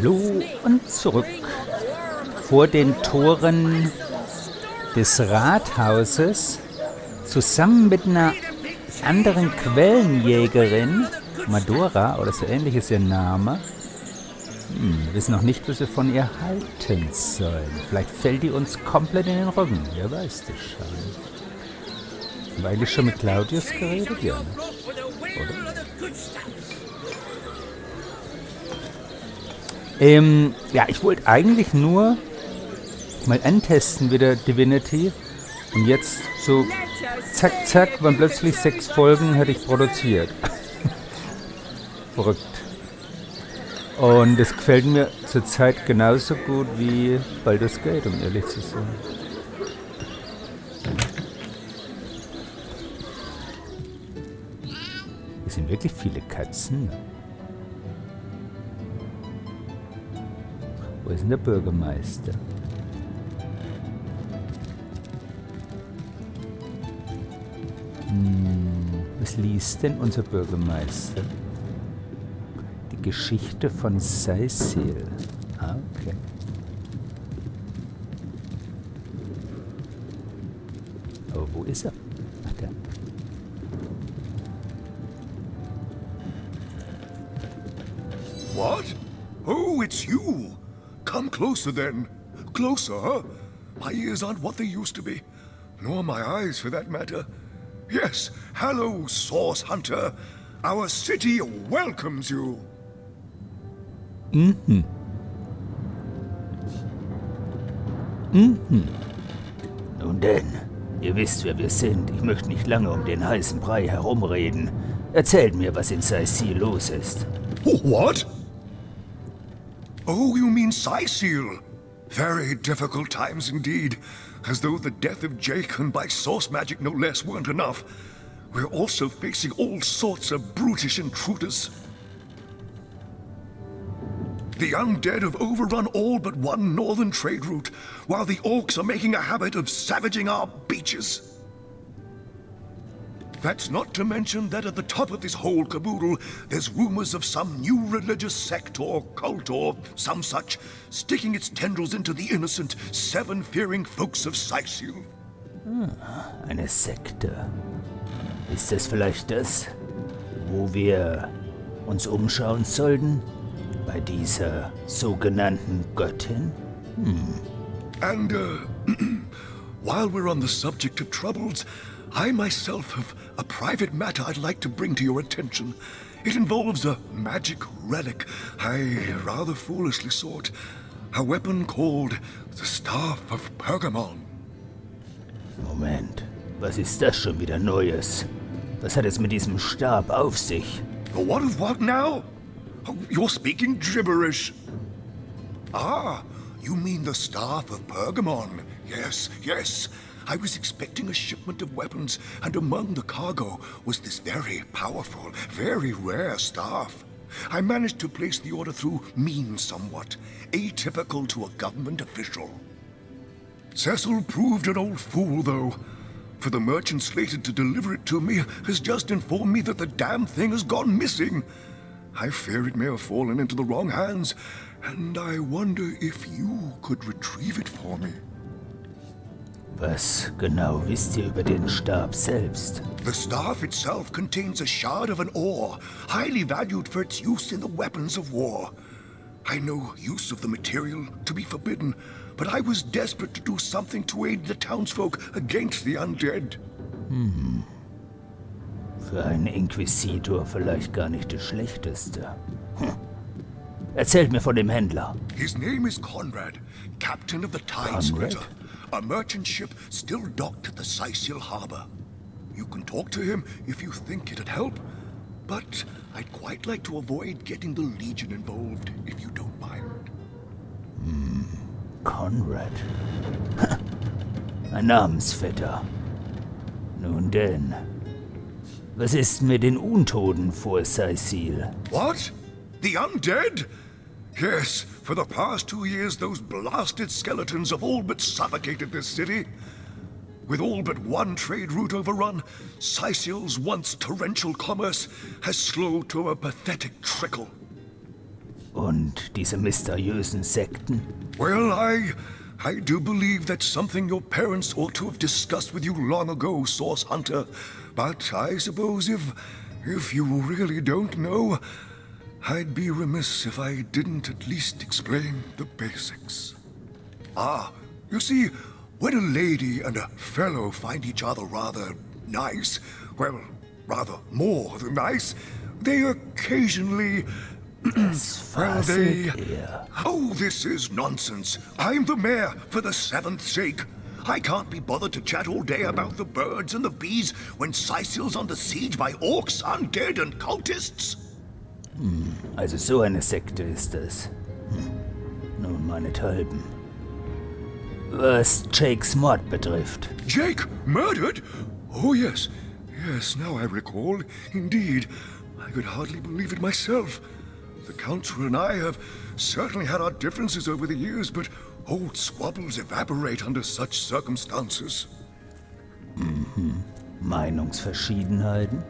Hallo und zurück. Vor den Toren des Rathauses, zusammen mit einer anderen Quellenjägerin, Madora oder so ähnlich ist ihr Name. Wir wissen noch nicht, was wir von ihr halten sollen. Vielleicht fällt die uns komplett in den Rücken. Wer weiß das schon. Haben wir eigentlich schon mit Claudius geredet? Ja, ne? Oder? Ja, ich wollte eigentlich nur mal antesten wieder Divinity. Und jetzt so zack, zack, waren plötzlich 6 Folgen, hätte ich produziert. Verrückt. Und es gefällt mir zurzeit genauso gut wie Baldur's Gate, um ehrlich zu sein. Hier sind wirklich viele Katzen. Wo ist denn der Bürgermeister? Was liest denn unser Bürgermeister? Die Geschichte von Saisil. Ah, okay. Aber wo ist er? Ach, da. What? Oh, it's you. Come closer then. Closer, huh? My ears aren't what they used to be. Nor my eyes, for that matter. Yes, hello, Source Hunter. Our city welcomes you. Nun denn, ihr wisst, wer wir sind. Ich möchte nicht lange um den heißen Brei herumreden. Erzählt mir, was in Saisil los ist. What? Oh, you mean Saisil? Very difficult times indeed. As though the death of Jacon by source magic no less weren't enough. We're also facing all sorts of brutish intruders. The undead have overrun all but one northern trade route, while the orcs are making a habit of savaging our beaches. That's not to mention that at the top of this whole caboodle, there's rumors of some new religious sect or cult or some such, sticking its tendrils into the innocent, seven-fearing folks of Saisil. Eine Sekte. Ist das vielleicht das, wo wir uns umschauen sollten? Bei dieser sogenannten Göttin? And, while we're on the subject of troubles, I myself have a private matter I'd like to bring to your attention. It involves a magic relic I rather foolishly sought. A weapon called the Staff of Pergamon. Moment, was ist das schon wieder Neues? Was hat es mit diesem Stab auf sich? What of what now? Oh, you're speaking gibberish. Ah, you mean the Staff of Pergamon. Yes, yes. I was expecting a shipment of weapons, and among the cargo was this very powerful, very rare staff. I managed to place the order through means somewhat, atypical to a government official. Cecil proved an old fool, though, for the merchant slated to deliver it to me has just informed me that the damn thing has gone missing. I fear it may have fallen into the wrong hands, and I wonder if you could retrieve it for me. Was genau wisst ihr über den Stab selbst? The staff itself contains a shard of an ore, highly valued for its use in the weapons of war. I know use of the material to be forbidden, but I was desperate to do something to aid the townsfolk against the undead. Für einen Inquisitor vielleicht gar nicht das Schlechteste. Erzählt mir von dem Händler. His name is Conrad, captain of the Tide Splitter, a merchant ship still docked at the Saisil harbor. You can talk to him if you think it'd help, but I'd quite like to avoid getting the Legion involved, if you don't mind. Conrad. Ein Namensvetter. Nun denn, was ist mit den Untoten vor Saisil? What? The undead? Yes, for the past 2 years those blasted skeletons have all but suffocated this city. With all but one trade route overrun, Saisil's once torrential commerce has slowed to a pathetic trickle. Und diese mysteriösen Sekten? Well, I do believe that's something your parents ought to have discussed with you long ago, Source Hunter. But I suppose if you really don't know, I'd be remiss if I didn't at least explain the basics. You see, when a lady and a fellow find each other rather nice, well, rather more than nice, they occasionally... Oh, this is nonsense. I'm the mayor for the 7th sake. I can't be bothered to chat all day about the birds and the bees when Sicil's under siege by orcs, undead and cultists. Also so eine Sekte ist das. Nun, meinethalben. Was Jakes Mord betrifft. Jake? Murdered? Oh, yes. Yes, now I recall. Indeed. I could hardly believe it myself. The Council and I have certainly had our differences over the years, but old squabbles evaporate under such circumstances. Meinungsverschiedenheiten?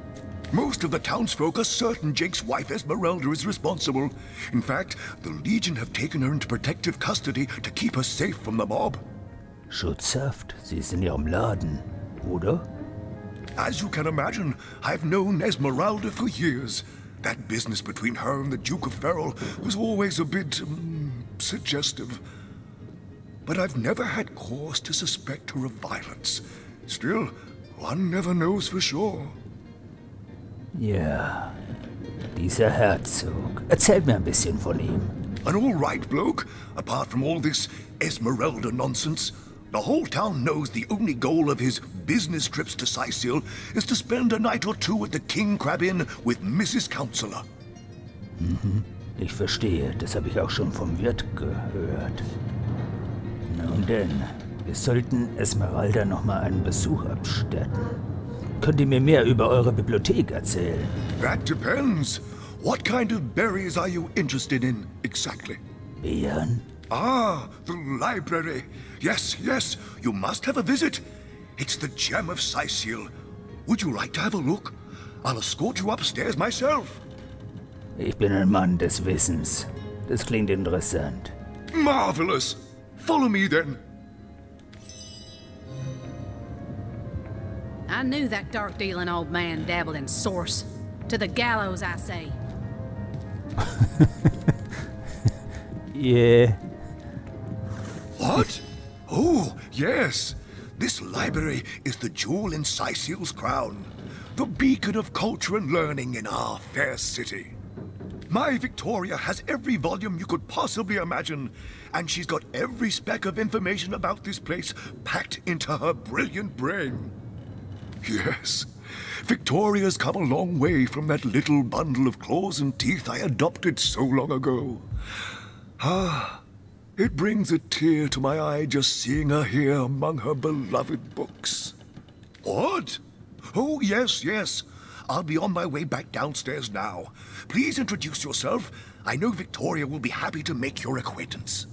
Most of the townsfolk are certain Jake's wife Esmeralda is responsible. In fact, the Legion have taken her into protective custody to keep her safe from the mob. Schutzhaft? Sie ist in ihrem Laden, oder? As you can imagine, I've known Esmeralda for years. That business between her and the Duke of Ferrol was always a bit suggestive. But I've never had cause to suspect her of violence. Still, one never knows for sure. Ja, dieser Herzog. Erzählt mir ein bisschen von ihm. An all-right bloke, apart from all this Esmeralda nonsense. The whole town knows the only goal of his business trips to Sicil is to spend a night or two at the King Crab Inn with Mrs. Counselor. Ich verstehe, das habe ich auch schon vom Wirt gehört. Nun denn, wir sollten Esmeralda noch mal einen Besuch abstatten. Könnt ihr mir mehr über eure Bibliothek erzählen? That depends. What kind of berries are you interested in, exactly? Beeren? Ah, the library. Yes, yes, you must have a visit. It's the gem of Sicil. Would you like to have a look? I'll escort you upstairs myself. Ich bin ein Mann des Wissens. Das klingt interessant. Marvelous. Follow me then. I knew that dark-dealing old man dabbled in source. To the gallows, I say. Yeah. What? Oh, yes. This library is the jewel in Sicil's crown. The beacon of culture and learning in our fair city. My Victoria has every volume you could possibly imagine, and she's got every speck of information about this place packed into her brilliant brain. Yes, Victoria's come a long way from that little bundle of claws and teeth I adopted so long ago. It brings a tear to my eye just seeing her here among her beloved books. What? Oh, yes, yes. I'll be on my way back downstairs now. Please introduce yourself. I know Victoria will be happy to make your acquaintance.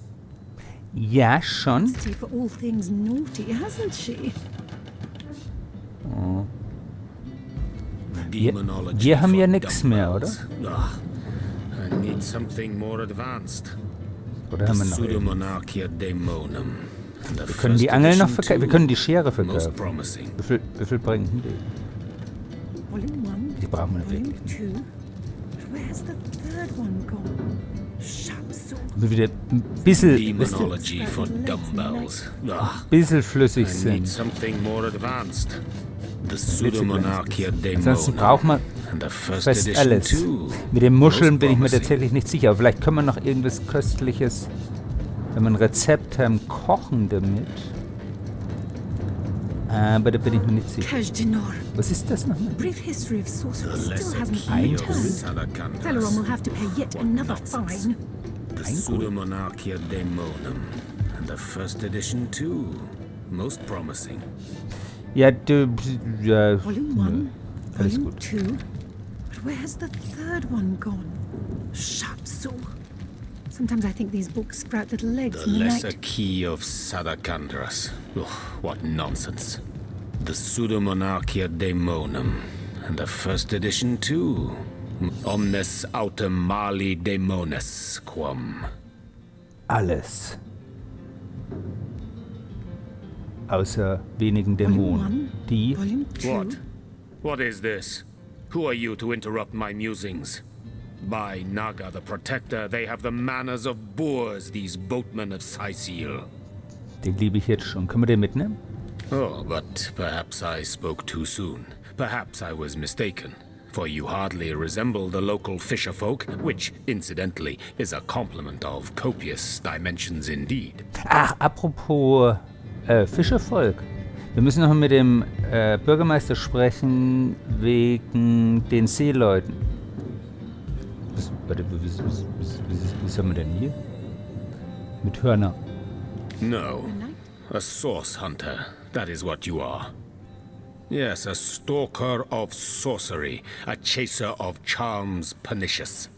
Ja, schon. For all things naughty, hasn't she? Wir haben ja nichts mehr, oder? I need something more advanced. Oder haben wir noch? Pseudomonarchia Dämonum. Wir können die Angel noch verkaufen. Wir können die Schere verkaufen. Wie viel bringen die? Volume 1, Die brauchen wir nicht Volume wirklich. 2. Where's the third one gone? Shamsu. Wir wieder ein bisschen, Demonology for dumbbells. bisschen flüssig I need sind. something more advanced. The Pseudomonarchia Ansonsten Dämonum. braucht man And the first fast edition alles. too. Mit den Muscheln Most bin ich mir promising. tatsächlich nicht sicher. Aber vielleicht können wir noch irgendwas Köstliches, wenn wir ein Rezept haben, kochen damit. Aber da bin ich mir nicht sicher. Kajdinar. Was ist das nochmal? Brief history of sorcery The still lesser hasn't key been of returned. Sadakandras. Celeron will have to pay yet another fine. The Pseudomonarchia Dämonum. And the first edition too. Most promising. Ja, ja, Volume 1, alles Volume gut. 2. But where's the third one gone? Shamsu. Sometimes I think these books sprout little legs The in the lesser night. key of Sadakandras. Ugh, what nonsense. The Pseudomonarchia Dämonum. And the first edition too. Omnes autem mali dämones quam. Alles. Außer wenigen Dämonen. Die... Volume 2. What? What is this? Who are you to interrupt my musings? By Naga the Protector, they have the manners of boors, these boatmen of Sicil. Den liebe ich jetzt schon. Können wir den mitnehmen? Oh, but perhaps I spoke too soon. Perhaps I was mistaken. For you hardly resemble the local fisher folk, which, incidentally, is a compliment of copious dimensions indeed. Ach, apropos Fischervolk. Wir müssen noch mit dem Bürgermeister sprechen wegen den Seeleuten. Was haben wir denn hier? Mit Hörner. No. A source hunter. That is what you are. Yes, a stalker of sorcery. A chaser of charms pernicious.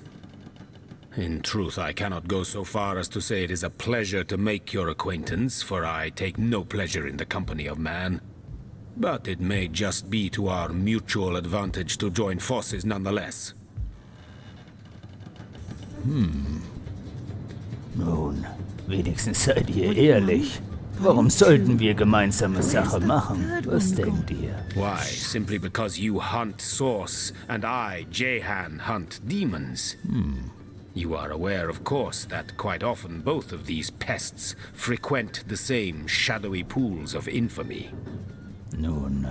In truth, I cannot go so far as to say it is a pleasure to make your acquaintance, for I take no pleasure in the company of man. But it may just be to our mutual advantage to join forces nonetheless. Nun, wenigstens seid ihr ehrlich. Warum sollten wir gemeinsame Sache machen? Was denkt ihr? Why, simply because you hunt source, and I, Jehan, hunt demons. You are aware, of course, that quite often both of these pests frequent the same shadowy pools of infamy. Nun,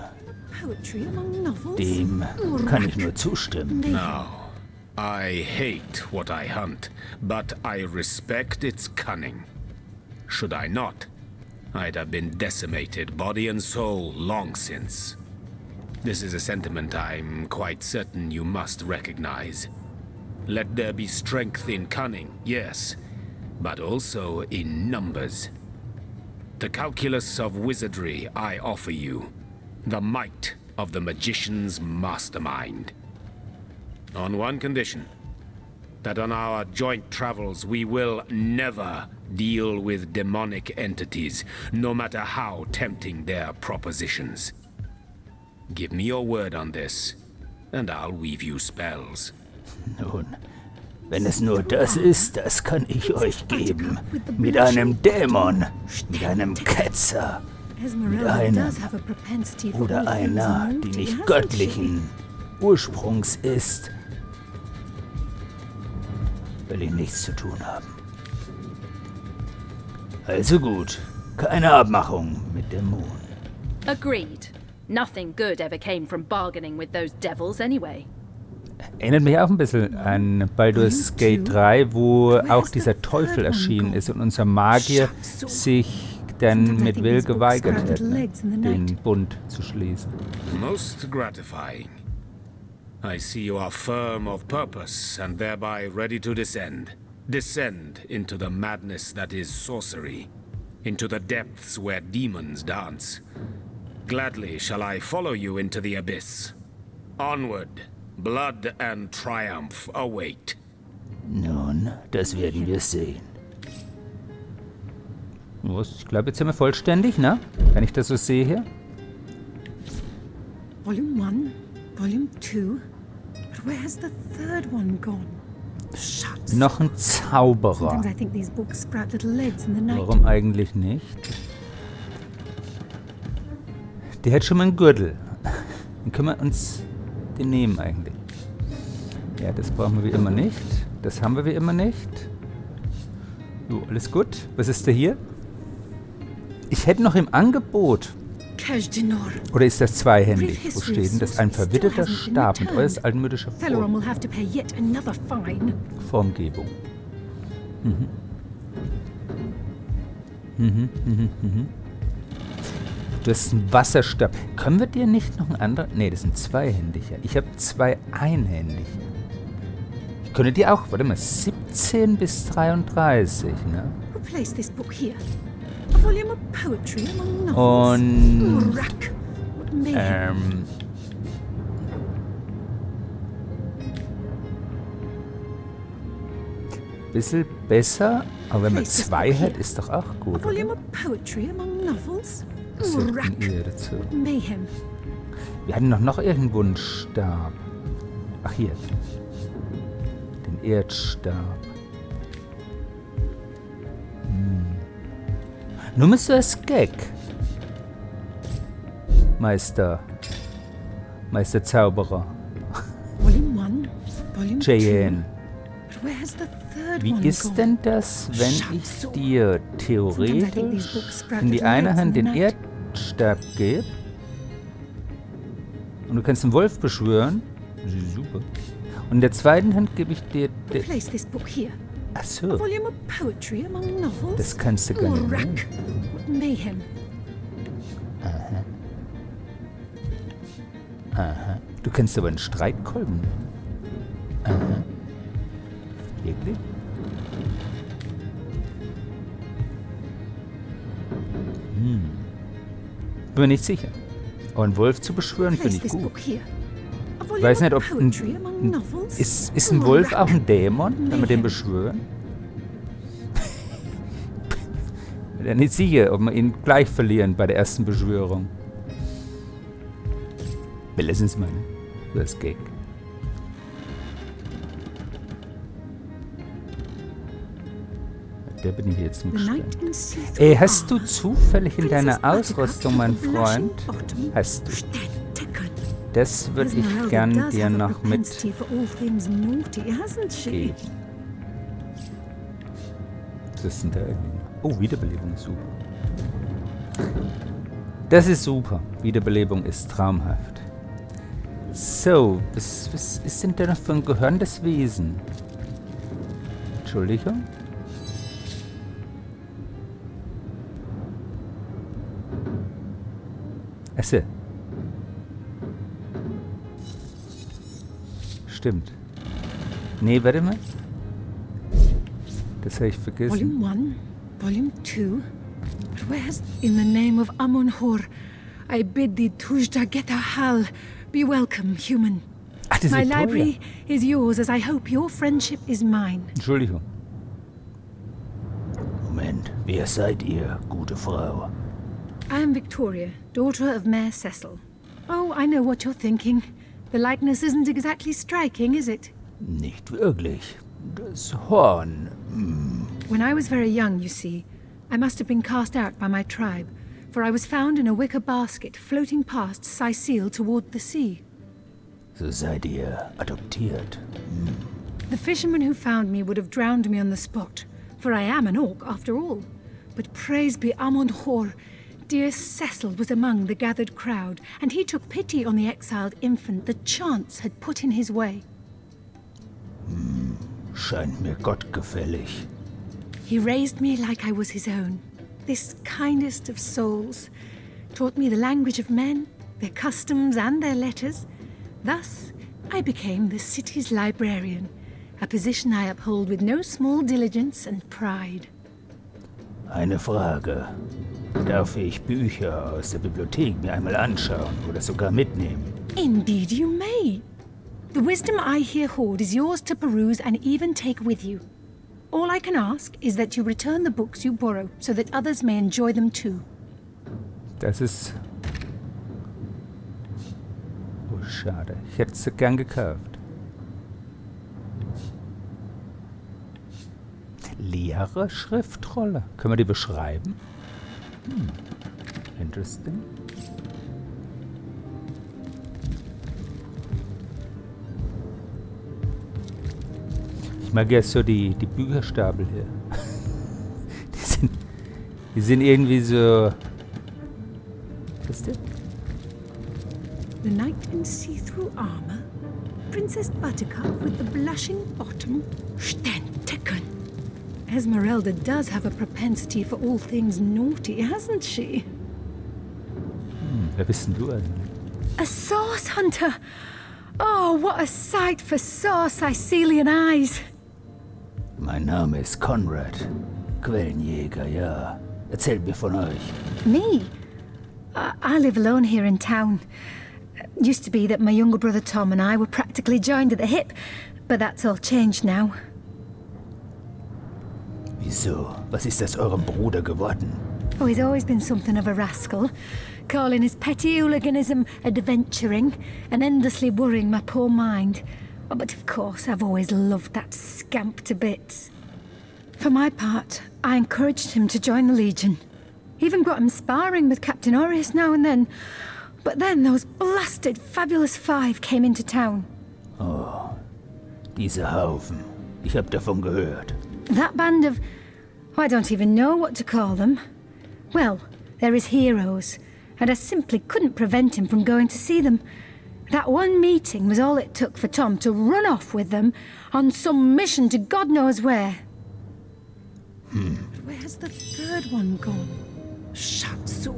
Poetry among novels? dem kann ich nur zustimmen. Now, I hate what I hunt, but I respect its cunning. Should I not, I'd have been decimated, body and soul, long since. This is a sentiment I'm quite certain you must recognize. Let there be strength in cunning, yes, but also in numbers. The calculus of wizardry I offer you, the might of the magician's mastermind. On one condition, that on our joint travels we will never deal with demonic entities, no matter how tempting their propositions. Give me your word on this, and I'll weave you spells. Nun, wenn es nur das ist, das kann ich euch geben. Mit einem Dämon, mit einem Ketzer, mit einem oder einer, die nicht göttlichen Ursprungs ist, will ich nichts zu tun haben. Also gut, keine Abmachung mit Dämonen. Agreed. Nothing good ever came from bargaining with those devils anyway. Erinnert mich auch ein bisschen an Baldur's Gate 3, wo auch dieser Teufel erschienen ist und unser Magier sich dann mit Will geweigert hätte, den Bund zu schließen. Most gratifying. I see you are firm of purpose and thereby ready to descend. Descend into the madness that is sorcery, into the depths where demons dance. Gladly shall I follow you into the abyss. Onward, blood and triumph await. Nun, das werden wir sehen. Ich glaube, jetzt sind wir vollständig, ne? Wenn ich das so sehe hier. Volume 1, Volume 2. But where has the third one gone? Shucks. Noch ein Zauberer. Sometimes I think these books sprout little legs in the night. Warum eigentlich nicht? Der hat schon mal einen Gürtel. Dann können wir uns den nehmen eigentlich. Ja, das brauchen wir wie immer nicht. Das haben wir wie immer nicht. So, alles gut. Was ist da hier? Ich hätte noch im Angebot. Oder ist das zweihändig? Wo steht denn das? Ein verwitterter Stab mit äußerst altmodischer Formgebung. Du hast einen Wasserstab. Können wir dir nicht noch einen anderen? Ne, das sind zweihändige. Ich habe zwei einhändige. Ich könnte dir auch, warte mal, 17 bis 33, ne? Und bisschen besser, aber wenn man zwei hat, ist doch auch gut. Was hätten ihr dazu? Wir hatten noch irgendeinen Wunschstab. Ach, hier. Den Erdstab. Nun bist du das Gag. Meister Zauberer. Volume 1, Volume 2. Cheyenne. But where's the third Wie one ist gone? denn das, wenn ich dir theoretisch in die eine Hand den Erdstab gebe und du kannst einen Wolf beschwören? Super. Und in der zweiten Hand gebe ich dir... Place this book here. Ach A so, volume of poetry among novels. das kannst du gar Oh, nicht rack. nehmen. What mayhem. Du kannst aber einen Streitkolben nehmen. Aha. Wirklich? Bin mir nicht sicher. Aber einen Wolf zu beschwören, finde Place ich this gut. book here. A Ich volume weiß nicht, of ob ein, poetry among novels. ist ein Oh, Wolf rack. auch ein Dämon, wenn wir den Mayhem. beschwören? Bin mir nicht sicher, ob wir ihn gleich verlieren bei der ersten Beschwörung. Wir lassen es mal, ne? Das Gag. Der bin ich jetzt nur The gespannt. knight in see-through Ey, hast du armor. zufällig in Princess deiner Buttercup Ausrüstung, mein with the blushing Freund, bottom. hast du. Steadticken. Das würde ich Esmeralda gern does dir have a noch propensity for all things naughty, hasn't she? mitgeben. Das sind da irgendwie. Oh, Wiederbelebung ist super. Das ist super. Wiederbelebung ist traumhaft. So, was ist denn da noch für ein gehörendes Wesen? Entschuldigung? Achso. Stimmt. Nee, warte mal. Das habe ich vergessen. Volume 1, Volume 2. But where's in the name of Amun-Hor? I bid thee Tujda Geta-Hal. Be welcome, human. Ach, das ist My Victoria. library is yours, as I hope your friendship is mine. Entschuldigung. Moment, wer seid ihr, gute Frau? I am Victoria, daughter of Mayor Cecil. Oh, I know what you're thinking. The likeness isn't exactly striking, is it? Nicht wirklich. Das Horn. When I was very young, you see, I must have been cast out by my tribe, for I was found in a wicker basket floating past Sicile toward the sea. So seid ihr adoptiert. The fisherman who found me would have drowned me on the spot, for I am an orc after all. But praise be Amon-Hor, dear Cecil was among the gathered crowd, and he took pity on the exiled infant that chance had put in his way. Scheint mir gottgefällig. He raised me like I was his own, this kindest of souls, taught me the language of men, their customs and their letters. Thus, I became the city's librarian, a position I uphold with no small diligence and pride. Eine Frage. Darf ich Bücher aus der Bibliothek mir einmal anschauen oder sogar mitnehmen? Indeed you may. The wisdom I here hoard is yours to peruse and even take with you. All I can ask is that you return the books you borrow so that others may enjoy them too. Das ist... Oh, schade. Ich hätte sie gern gekauft. Leere Schriftrolle. Können wir die beschreiben? Interesting. Ich mag ja so die Bücherstapel hier. Die sind irgendwie so... Was ist das? The knight in see-through armor, Princess Buttercup with the blushing bottom, Steadticken. Esmeralda does have a propensity for all things naughty, hasn't she? Wer bist denn du eigentlich? A sauce hunter! Oh, what a sight for sore Sicilian eyes! Mein Name ist Conrad. Quellenjäger, ja. Erzählt mir von euch. Me? I live alone here in town. Used to be that my younger brother Tom and I were practically joined at the hip, but that's all changed now. Wieso? Was ist aus eurem Bruder geworden? Oh, he's always been something of a rascal, calling his petty hooliganism adventuring and endlessly worrying my poor mind. Oh, but of course, I've always loved that scamp to bits. For my part, I encouraged him to join the Legion. Even got him sparring with Captain Orius now and then. But then those blasted Fabulous Five came into town. Oh, diese Haufen. Ich hab davon gehört. That band of... I don't even know what to call them. Well, they're his heroes, and I simply couldn't prevent him from going to see them. That one meeting was all it took for Tom to run off with them on some mission to God knows where. But where's the third one gone? Shatsu.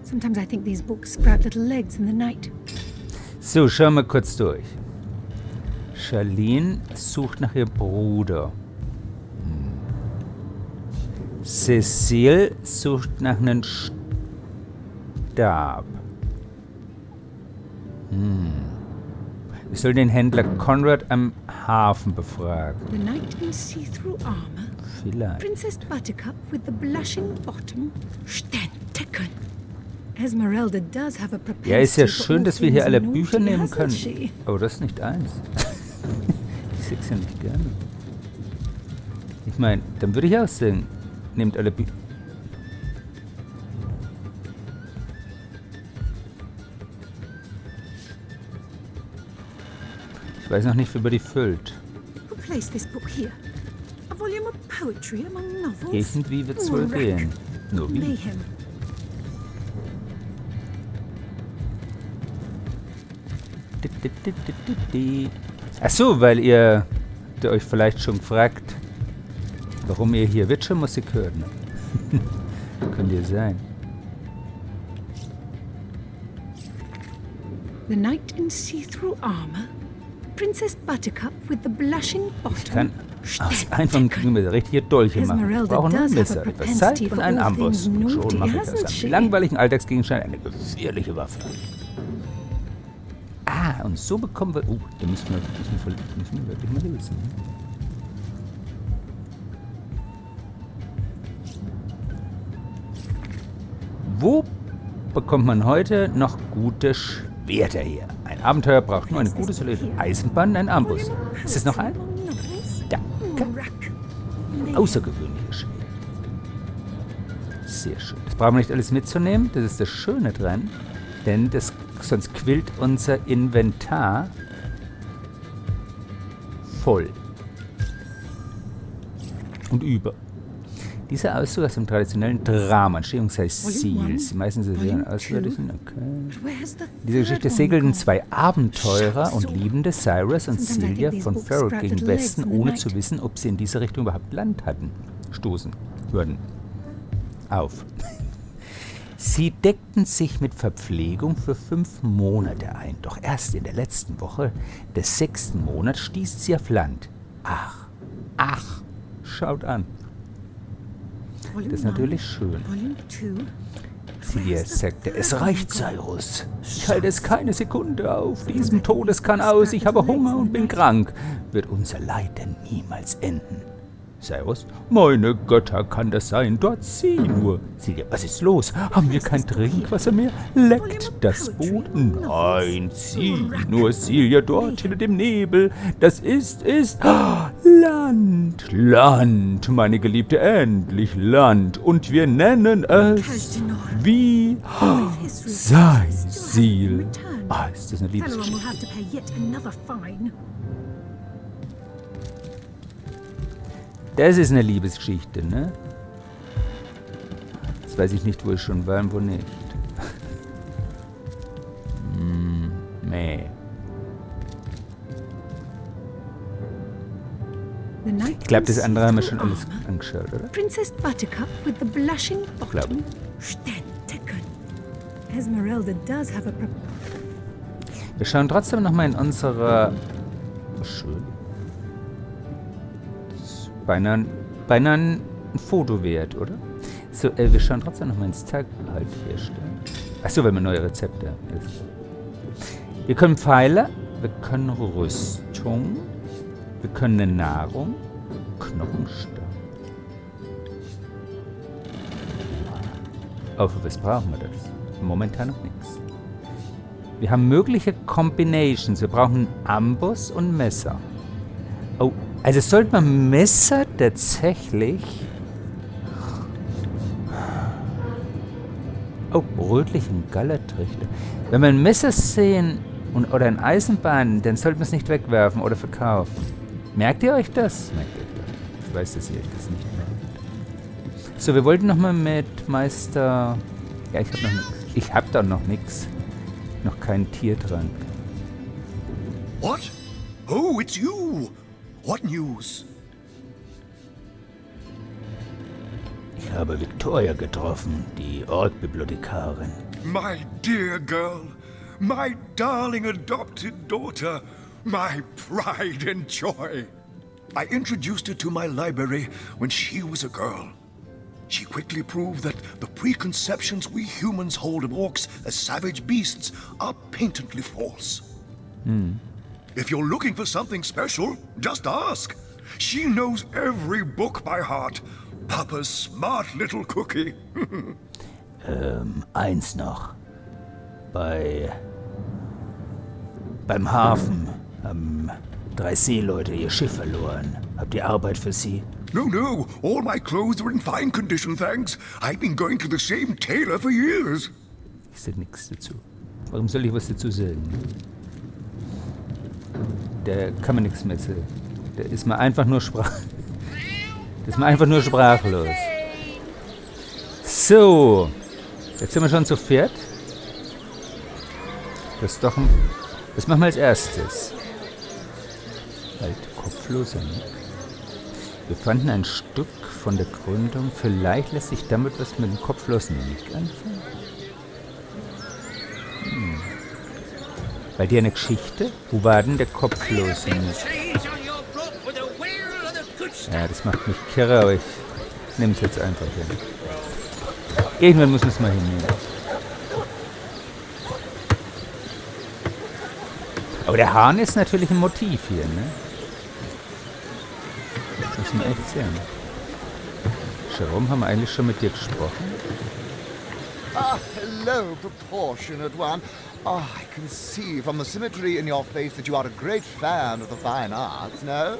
Sometimes I think these books sprout little legs in the night. So, schauen wir kurz durch. Charlene sucht nach ihrem Bruder. Cecile sucht nach einem Stab. Ich soll den Händler Conrad am Hafen befragen. The knight in see-through armor. Vielleicht. Princess Buttercup with the blushing bottom. Stäntigen. Esmeralda does have a propensity. Ja, ist ja for schön, all dass wir hier things alle naughty, Bücher nehmen hasn't können. she? Aber das ist nicht eins. Ich sehe es ja nicht gerne. Ich meine, dann würde ich auch sagen, nehmt alle Bücher. Ich weiß noch nicht, wie man die füllt. Who placed this book here? A volume of poetry among novels? Irgendwie wird es wohl Wreck. gehen. Nur wie? Mayhem. Ach so, weil ihr euch vielleicht schon fragt, warum ihr hier Witcher-Musik hört. Ne? Könnte ja sein. The knight in see-through armor. Princess Buttercup with the blushing Ich kann bottom. aus einfachem Gegenüber richtige Dolche machen. Wir Esmeralda brauchen nur ein does have Messer, a etwas Zeit propensity und for einen all Amboss. things Und schon naughty, mache ich hasn't aus she? einem langweiligen Alltagsgegenstand eine gefährliche Waffe. Ah, und so bekommen wir... da müssen wir wirklich mal lesen. Wo bekommt man heute noch gute Schwerter her? Ein Abenteuer braucht nur eine gute, solide Eisenbahn und einen Amboss. Ist es noch ein? Danke. Außergewöhnliche Schwert. Sehr schön. Das brauchen wir nicht alles mitzunehmen. Das ist das Schöne dran. Denn sonst quillt unser Inventar voll. Und über. Dieser Auszug aus dem traditionellen Drama, Entstehungszeit Seals. Die meisten sind auswärtigen. Okay. In dieser Geschichte segelten zwei Abenteurer und Liebende, Cyrus und Celia, von Farrow gegen Westen, ohne zu wissen, ob sie in dieser Richtung überhaupt Land hatten. Stoßen würden. Auf. Sie deckten sich mit Verpflegung für 5 Monate ein. Doch erst in der letzten Woche des 6. Monats stießen sie auf Land. Ach, schaut an. Das ist natürlich schön. Celia sagte, es reicht, Cyrus. Ich halte es keine Sekunde auf. Diesem Todeskahn aus. Ich habe Hunger und bin krank. Wird unser Leid denn niemals enden? Cyrus, meine Götter, kann das sein? Dort sieh nur. Celia, was ist los? Haben wir kein Trinkwasser mehr? Leckt das Boot? Nein, sieh nur, Celia, dort hinter dem Nebel. Das ist Land, Land, meine Geliebte, endlich Land. Und wir nennen es wie sein Ziel. Ist das eine Liebesgeschichte? Das ist eine Liebesgeschichte, ne? Jetzt weiß ich nicht, wo ich schon war und wo nicht. Nee. Ich glaube, das andere haben wir schon alles angeschaut, oder? Princess Buttercup with the blushing bottom. Esmeralda does have a... Wir schauen trotzdem nochmal in unserer... Oh, schön. Beinahe ein Foto wert, oder? So, wir schauen trotzdem noch mal ins Tag halt herstellen. Achso, wenn man neue Rezepte haben. Wir können Pfeile, wir können Rüstung, wir können eine Nahrung, Knochenstab. Aber für was brauchen wir das? Momentan noch nichts. Wir haben mögliche Combinations. Wir brauchen Amboss und Messer. Oh, also sollte man Messer tatsächlich... Oh, rötlichen Gallertrichter. Wenn wir ein Messer sehen oder ein Eisenbahn, dann sollte man es nicht wegwerfen oder verkaufen. Merkt ihr euch das? Merkt ihr das? Ich weiß, dass ihr euch das nicht merkt. So, wir wollten nochmal mit Meister... Ja, ich habe noch nichts. Ich habe da noch nichts. Noch kein Tier dran. What? Oh, it's you. What news? Ich habe Victoria getroffen, die Ork-Bibliothekarin. My dear girl. My darling adopted daughter. My pride and joy. I introduced her to my library when she was a girl. She quickly proved that the preconceptions we humans hold of orcs as savage beasts are patently false. If you're looking for something special, just ask. She knows every book by heart. Papa's smart little cookie. Eins noch. Beim Hafen haben 3 Seeleute ihr Schiff verloren. Habt ihr Arbeit für sie? No. All my clothes are in fine condition, thanks. I've been going to the same tailor for years. Ich sage nichts dazu. Warum soll ich was dazu sagen? Da kann man nichts mehr sagen. Da ist man einfach nur sprachlos. So. Jetzt sind wir schon zu viert. Das machen wir als erstes. Halt, kopfloser, ne? Wir fanden ein Stück von der Gründung. Vielleicht lässt sich damit was mit dem kopflosen nicht anfangen. Bei dir eine Geschichte? Wo war denn der kopflose? Ja, das macht mich kirre, aber ich nehme es jetzt einfach hin. Irgendwann muss man es mal hinnehmen. Aber der Hahn ist natürlich ein Motiv hier, ne? Das muss man echt sehen. Jerome, haben wir eigentlich schon mit dir gesprochen? Ah, hello, proportionate one. Oh, I can see from the symmetry in your face that you are a great fan of the fine arts, no?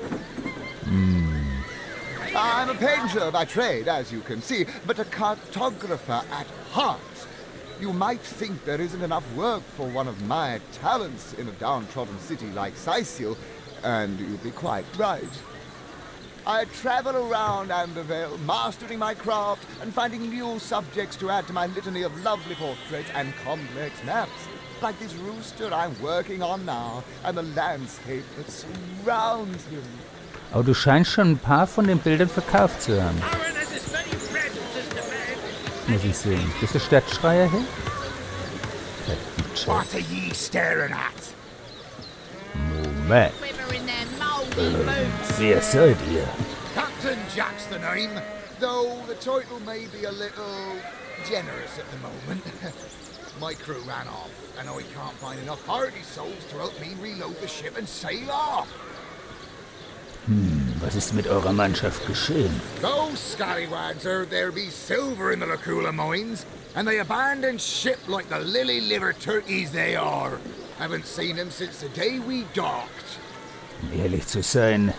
I'm a painter by trade, as you can see, but a cartographer at heart. You might think there isn't enough work for one of my talents in a downtrodden city like Sicil, and you'd be quite right. I travel around Andervale, mastering my craft and finding new subjects to add to my litany of lovely portraits and complex maps. Like this rooster I'm working on now, and the landscape that surrounds him. Aber du scheinst schon ein paar von den Bildern verkauft zu haben. Muss ich sehen. Bist du Stadtschreier hier? What are ye staring at? Moment. Wer seid ihr? Captain Jack's the name, though the title may be a little generous at the moment. My crew ran off, and I can't find enough hardy souls to help me reload the ship and sail off. Was ist mit eurer Mannschaft geschehen? Those scallywags heard there be silver in the Lacula mines, and they abandoned ship like the lily-livered turkeys they are. Haven't seen them since the day we docked. Um ehrlich zu sein,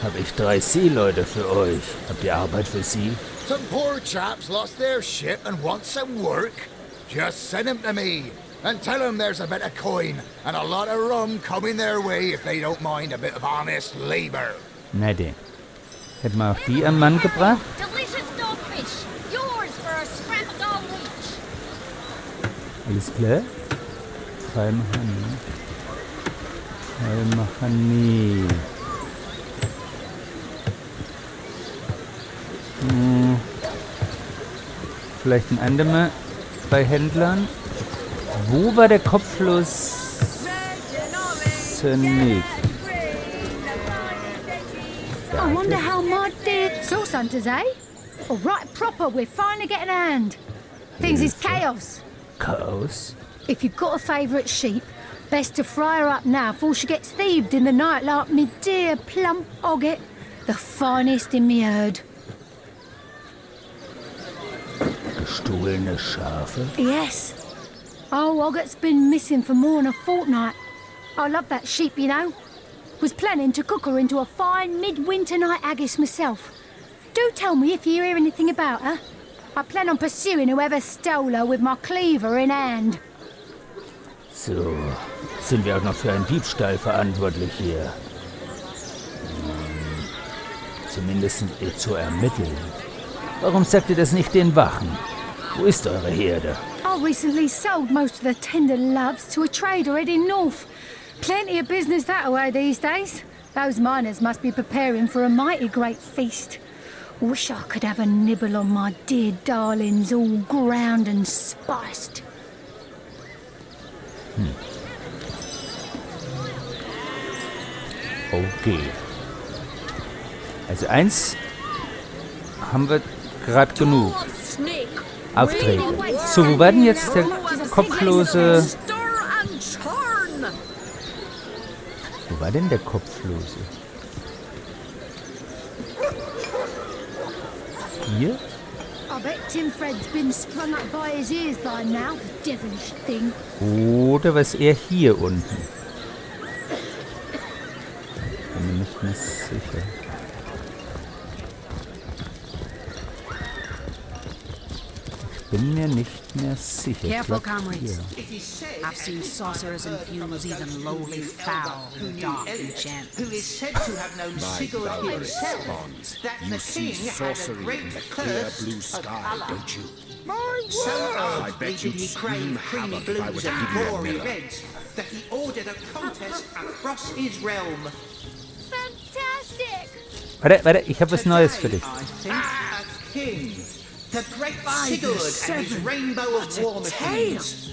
habe ich 3 Seeleute für euch. Habt ihr Arbeit für sie? Some poor chaps lost their ship and want some work. Just send them to me, and tell them there's a bit of coin and a lot of rum coming their way if they don't mind a bit of honest labor. Na den. Hätten wir auch die am Mann gebracht? Delicious dogfish. Yours for a scrambled old leech. Alles klar? Fallmachanie. Vielleicht ein andermal bei Händlern. Wo war der kopflos? Nicht. I wonder how my dear sauce hunters, eh? All right, proper, we're finally getting a hand. Things is chaos. Chaos? If you've got a favourite sheep, best to fry her up now before she gets thieved in the night like me dear plump Ogget, the finest in me herd. Gestohlene Schafe? Yes. Oh, Ogget's been missing for more than a fortnight. I love that sheep, you know. Was planning to cook her into a fine midwinter night haggis myself. Do tell me if you hear anything about her. I plan on pursuing whoever stole her with my cleaver in hand. So, sind wir auch noch für einen Diebstahl verantwortlich hier. Zumindest zu ermitteln. Warum sagt ihr das nicht den Wachen? Wo ist eure Herde? I recently sold most of the tender loves to a trader heading north. Plenty of business that way these days. Those miners must be preparing for a mighty great feast. Wish I could have a nibble on my dear darlings, all ground and spiced. Okay. Also eins haben wir gerade genug. Aufträge. So, wo war denn jetzt der kopflose... Wo war denn der kopflose? Hier? I bet Tim Fred's been strung up by his ears by now, the devilish thing. Oder was eher hier unten? Bin mir nicht mehr sicher. Bin mir nicht mehr sicher. Careful, comrades. I've seen sorcerers infuse even lowly fowl with dark enchant. Who is said to have known Sigurd himself, that the king had a great curse of colour. Don't you? So I ardently bet did you'd he crave scream creamy havoc if I blues were to and give you a gory mirror. reds, that he ordered a contest across his realm. Fantastic! Warte, ich habe was Neues für dich. I think a king, the great Sigurd and his rainbow of war machines.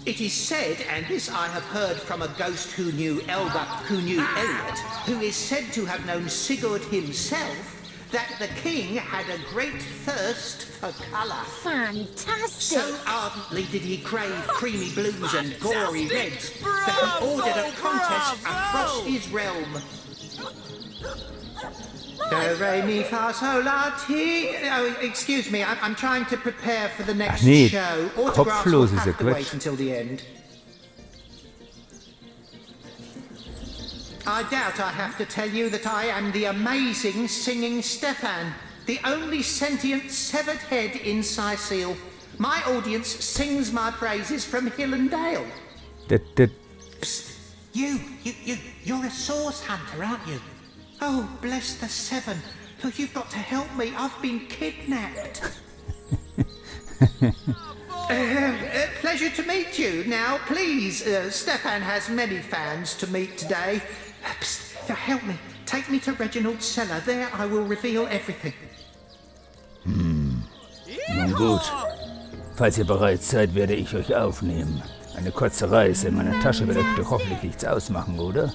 It is said, and this I have heard from a ghost who knew Elliot, who is said to have known Sigurd himself, that the king had a great thirst for colour. Fantastic! So ardently did he crave creamy blues and gory reds, that he ordered a contest across his realm. Do, re, mi, fa, sol, la, ti. Oh, excuse me, I'm trying to prepare for the next nee, show. Autographs will kopflos ist have to er wait until the end. I doubt I have to tell you that I am the amazing singing Stefan, the only sentient severed head in Sicil. My audience sings my praises from hill and dale. Psst, you're a source hunter, aren't you? Oh, bless the seven. Look, you've got to help me. I've been kidnapped. Pleasure to meet you. Now, please, Stefan has many fans to meet today. Psst, help me. Take me to Reginald's cellar. There I will reveal everything. Nun gut. Falls ihr bereit seid, werde ich euch aufnehmen. Eine kurze Reise in meiner Tasche wird euch doch hoffentlich nichts ausmachen, oder?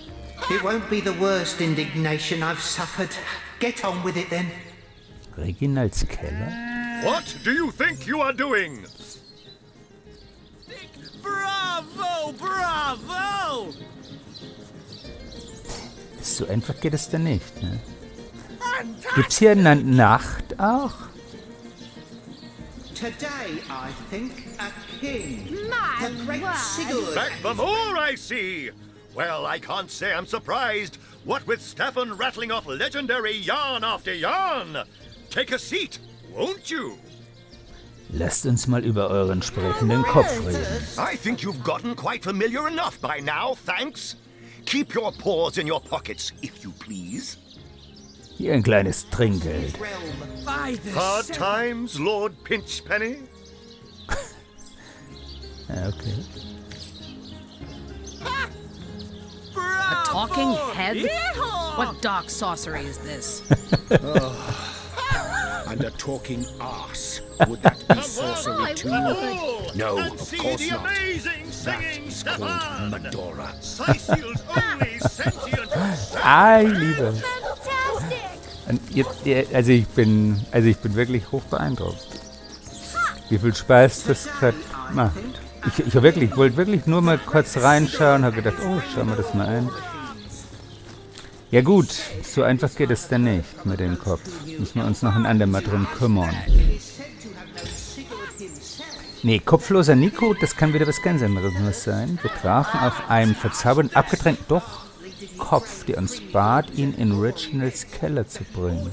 It won't be the worst indignation I've suffered. Get on with it then. Reginalds Keller? What do you think you are doing? Bravo! Bravo! So einfach geht es dann nicht, ne? Gibt's hier eine Nacht auch? Today, I think, a king. My The great word. Sigurd. Back for more, I see. Well, I can't say I'm surprised. What with Stefan rattling off legendary yarn after yarn. Take a seat, won't you? Lasst uns mal über euren sprechenden Kopf reden. I think you've gotten quite familiar enough by now, thanks. Keep your paws in your pockets, if you please. Hier ein kleines Trinkgeld. Hard times, Lord Pinchpenny? Ja, okay. A talking head? What dark sorcery is this? And a talking ass. Would that be sorcery too? No, of course not. That is called Medora. Sicil's only sentient Liebe. Und also ich bin wirklich hoch beeindruckt. Wie viel Spaß das gerade macht. Ich wollte wirklich nur mal kurz reinschauen, habe gedacht, oh, schauen wir das mal ein. Ja gut, so einfach geht es dann nicht mit dem Kopf. Müssen wir uns noch ein andermal drum kümmern. Nee, kopfloser Nico, das kann wieder was ganz anderes sein. Wir trafen auf einen verzauberten, abgetränkten, doch, Kopf, der uns bat, ihn in Reginalds Keller zu bringen.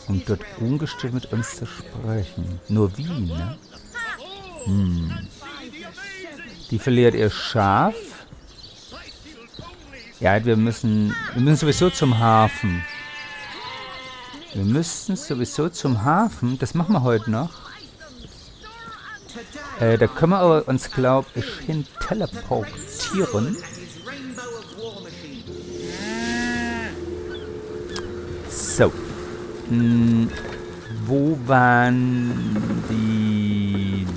Um dort ungestört mit uns zu sprechen. Nur wie, ne? Die verliert ihr Schaf. Ja, wir müssen sowieso zum Hafen. Wir müssten sowieso zum Hafen. Das machen wir heute noch. Da können wir aber uns, glaube ich, hin teleportieren. So. Wo waren die...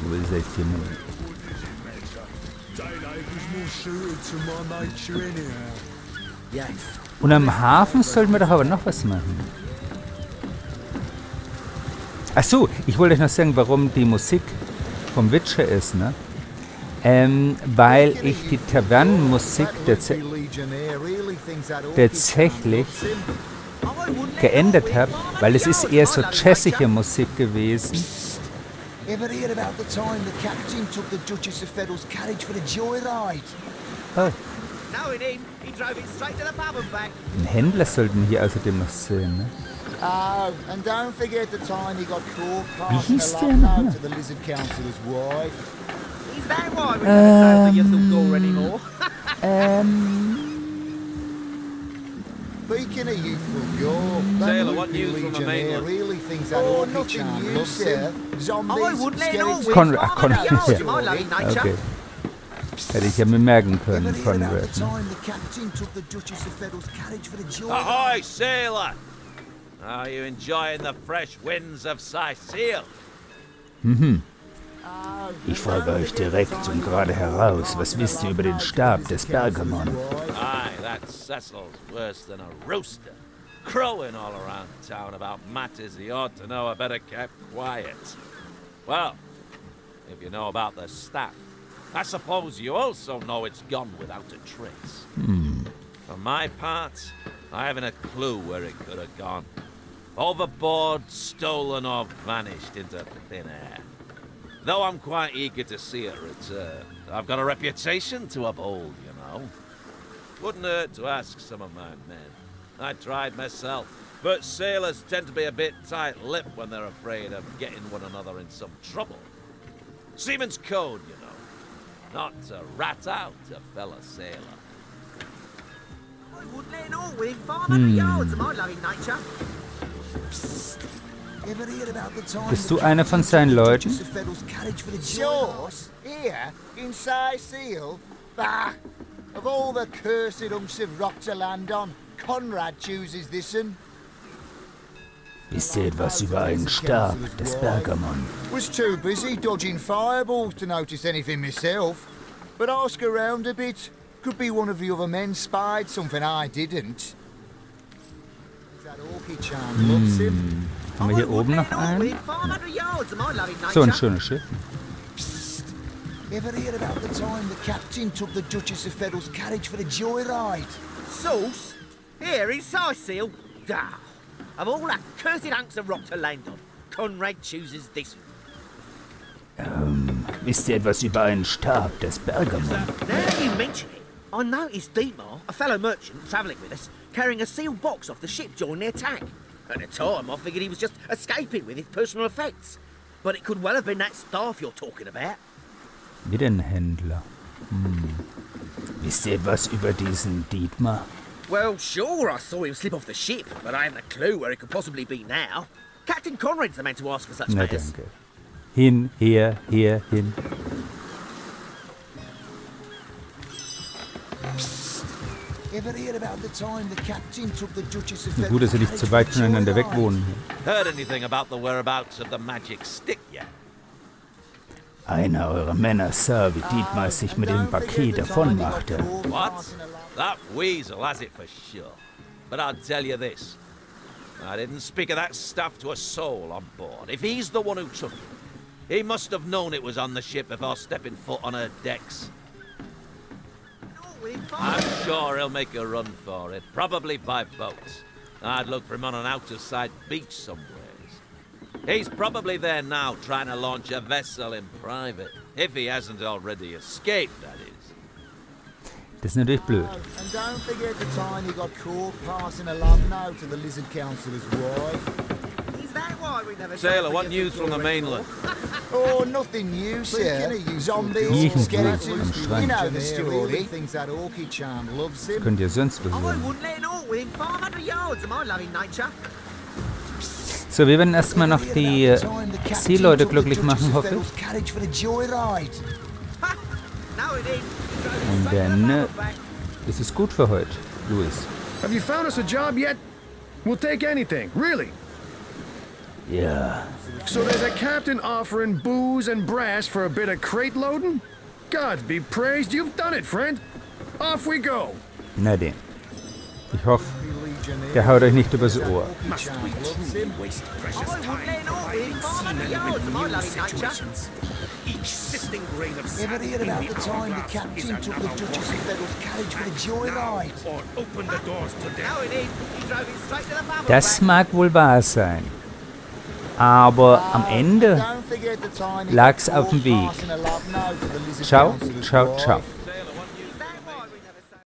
Wo ist das hier nun? Und am Hafen sollten wir doch aber noch was machen. Ach so, ich wollte euch noch sagen, warum die Musik vom Witcher ist, ne? Weil ich die Tavernenmusik tatsächlich geändert habe, weil es ist eher so jazzige Musik gewesen. Oh. Einen Händler sollten wir hier außerdem noch sehen, ne? Wie hieß der noch? Speaking of youthful gore, Sailor, what news from the mainland? Really thinks that nothing new, sir. Zombies, Conrad, ja. Okay. Hätte ich ja mir merken können, Conrad. Ne? Ahoy, sailor! Are you enjoying the fresh winds of Sicil? Ich frage euch direkt und gerade heraus, was wisst ihr über den Stab des Bergamon? Aye, that Cecil's worse than a rooster. Crowing all around town about matters he ought to know are better kept quiet. Well, if you know about the staff, I suppose you also know it's gone without a trace. For my part, I haven't a clue where it could have gone. Overboard, stolen, or vanished into thin air. Though I'm quite eager to see it return. I've got a reputation to uphold, you know. Wouldn't hurt to ask some of my men. I tried myself, but sailors tend to be a bit tight-lipped when they're afraid of getting one another in some trouble. Seaman's code, you know. Not to rat out a fellow sailor. I wouldn't let it all within 500 yards of my loving nature. Bist du einer von seinen Leuten? Yours? Here? In Sicil? Bah! Of all the cursed hunks of rock to land on, Conrad chooses this one. Wisst ihr etwas über einen Stab des Bergamon? Was too busy dodging fireballs to notice anything myself. But ask around a bit. Could be one of the other men spied something I didn't. That orchid charm loves him. Haben wir hier oben noch einen? So ein schönes Schiff. Ever hear about the time the captain took the Duchess of Federal's carriage for a joyride? Sauce? Here in Sicil? Ah, of all that cursed hunks of rock to land on, Conrad chooses this one. Wisst ihr etwas über einen Stab des Bergamon? Now you mention it, I noticed Dietmar, a fellow merchant travelling with us, carrying a sealed box off the ship during the attack. At the time, I figured he was just escaping with his personal effects. But it could well have been that staff you're talking about. Wieder ein Händler. Wisst ihr etwas über diesen Dietmar? Well, sure, I saw him slip off the ship, but I haven't a clue where he could possibly be now. Captain Conrad's the man to ask for such Na matters. danke. Hin, her, hin. Gut, dass sie nicht zu weit voneinander weg wohnen. Heard anything about the whereabouts of the magic stick yet? Einer eurer Männer sah, wie Dietmar sich mit dem Paket davonmachte. What? That weasel has it for sure. But I'll tell you this. I didn't speak of that stuff to a soul on board. If he's the one who took it, he must have known it was on the ship before stepping foot on her decks. I'm sure he'll make a run for it, probably by boat. I'd look for him on an out-of-sight beach somewhere. He's probably there now trying to launch a vessel in private. If he hasn't already escaped, that is. Das ist natürlich blöd. And don't forget the time he got caught passing a love note to the Lizard Councillor's wife. Is that why we never Sailor, what news from the mainland? Oh, nothing new, sir. Zombies, skeletons, you know the story. Thinks that orchid charm loves him. Könnt ihr sonst I besuchen. wouldn't let an orc within 500 yards of my loving nature. So, wir werden erstmal noch die Seeleute glücklich machen, hoffe ich. Und dann ist es gut für heute, Louis. Have you found us a job yet? We'll take anything, really. Ja. So there's a captain offering booze and brass for a bit of crate loading? God be praised, you've done it, friend. Off we go. Na denn. Ich hoffe, der haut euch nicht übers Ohr. Ever hear about the time the captain took the Duchess of Federal's carriage with a joyride? Das mag wohl wahr sein. Aber am Ende lag's auf dem Weg. Ciao, ciao, ciao.